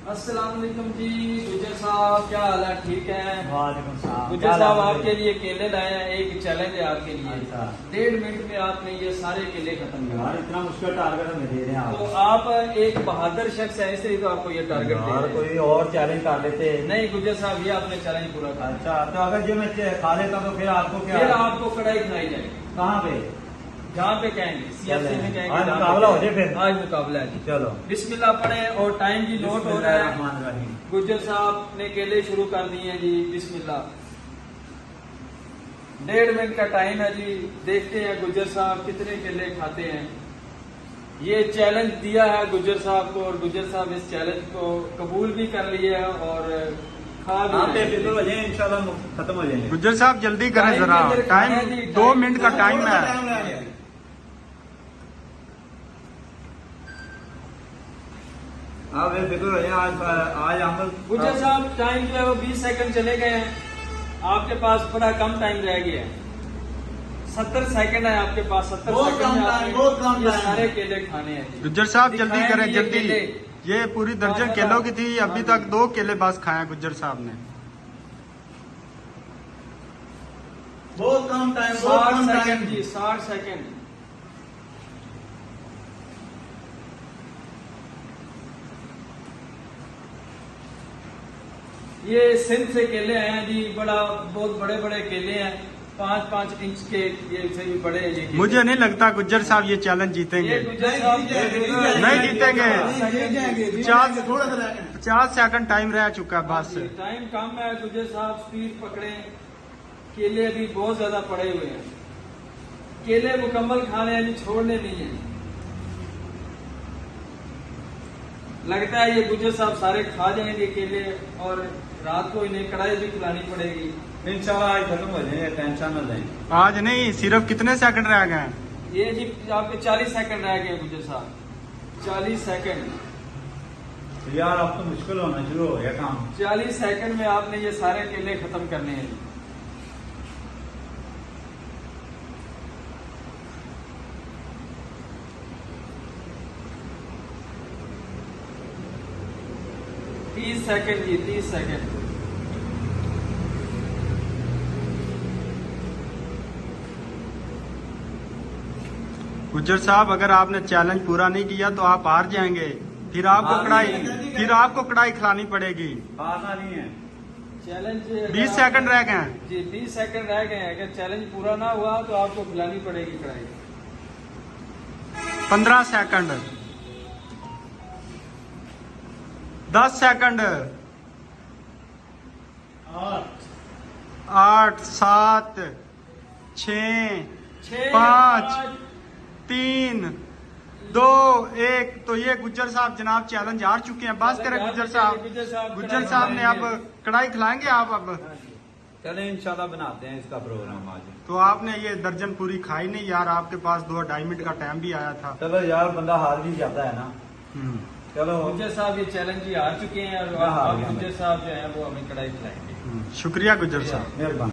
अस्सलाम वालेकुम जी। गुज्जर साहब क्या हाल है? ठीक है। वालेकुम सलाम। गुज्जर साहब आपके लिए केले लाए हैं। एक चैलेंज है आपके लिए। अच्छा। 1.5 मिनट में आपने ये सारे केले खत्म कर यार दिए। इतना मुश्किल टारगेट हमें दे रहे हैं तो आप। आप एक बहादुर शख्स है, इसलिए तो आपको ये टारगेट दे यार रहे हैं। कोई और चैलेंज कर लेते। नहीं गुज्जर साहब, ये आपने चैलेंज पूरा कर अच्छा तो अगर ये मैं खा लेता तो फिर आपको क्या? फिर आपको कढ़ाई खिलाई जाएगी। कहाँ पे? जहाँ पे कहेंगे CFC में कहेंगे। आज जहाँ पे मुकाबला हो कहेंगे। जाए फिर। आज मुकाबला है जी। चलो बिस्मिल्लाह पढ़े और टाइम भी नोट हो रहा है। बिस्मिल्लाहिर्रहमानिर्रहीम। गुज्जर साहब ने केले शुरू कर दिए हैं जी। बिस्मिल्लाह। 1.5 मिनट का टाइम है जी। देखते हैं गुज्जर साहब कितने केले खाते हैं। ये चैलेंज दिया है गुज्जर साहब को और गुज्जर साहब इस चैलेंज को कबूल भी कर लिया है और खा भी आप रहे हैं। बेफिक्र हो जाए, इंशाल्लाह खत्म हो जाएंगे। गुज्जर साहब जल्दी करें टाइम जरा, किधर टाइम है जी? 2 टाइम मिनट का टाइम है। आप बेफिक्र हो जाए, आज हम गुज्जर साहब टाइम जो है वो 20 सेकंड चले गए हैं। आपके पास बड़ा कम टाइम रह गया है। 70 सेकंड है आपके पास। 70 बहुत सेकंड कम में टाइम, आपने बहुत कम ये टाइम। सारे केले खाने हैं जी। गुज्जर साहब जल्दी दिखाएं करें, ये जल्दी। केले। ये पूरी दर्जन केलों की थी, अभी तक 2 केले बस खाए हैं गुज्जर साहब ने। बहुत कम टाइम, बहुत 60 कम सेकंड टाइम जी। 60 सेकंड। ये सिंध से केले आए हैं जी। बहुत बड़े बड़े केले हैं। 5-5 इंच के, ये से भी बड़े हैं ये केले। मुझे नहीं लगता गुज्जर साहब ये चैलेंज ये जीतेंगे। गुज्जर साहब नहीं जीतेंगे। 50 सेकंड टाइम रह चुका है बस। टाइम कम है। गुज्जर साहब स्पीड पकड़े। केले अभी बहुत ज्यादा पड़े हुए हैं। केले मुकम्मल खाने हैं जी, छोड़ने नहीं है। लगता है ये गुज्जर साहब सारे खा जाएंगे केले और रात को इन्हें कढ़ाई भी खिलानी पड़ेगी। इंशाल्लाह आज खत्म हो जाएंगे, टेंशन न लें। आज नहीं, सिर्फ कितने सेकंड रह गए हैं? ये जी आपके 40 सेकंड रह गए गुज्जर साहब। 40 सेकंड। यार अब तो मुश्किल होना शुरू हो गया काम। 40 सेकंड में आपने ये सारे केले खत्म करने हैं। 30 सेकंड जी। 30 सेकंड। गुज्जर साहब अगर आपने चैलेंज पूरा नहीं किया तो आप हार जाएंगे। फिर आपको कढ़ाई खिलानी पड़ेगी। हारना नहीं है। चैलेंज 20 सेकंड रह गए हैं जी। 20 सेकंड रह गए हैं। अगर चैलेंज पूरा ना हुआ तो आपको खिलानी पड़ेगी कढ़ाई। 15 सेकंड, 10 सेकंड, 8, 7, 6, 5, 3, 2, 1। तो ये गुज्जर साहब जनाब चैलेंज हार चुके हैं। बस करें गुज्जर साहब। गुज्जर साहब ने अब कढ़ाई खिलाएंगे आप अब। चले इंशाल्लाह बनाते हैं इसका प्रोग्राम आज। तो आपने ये दर्जन पूरी खाई नहीं यार, आपके पास 2-2.5 मिनट का टाइम भी आया था। चलो यार बंदा हार भी जाता है ना। चलो गुज्जर साहब ये चैलेंज ही हार चुके हैं और हाँ, अब गुज्जर साहब जो है वो हमें कढ़ाई खिलाएंगे। शुक्रिया गुज्जर साहब। मेहरबानी।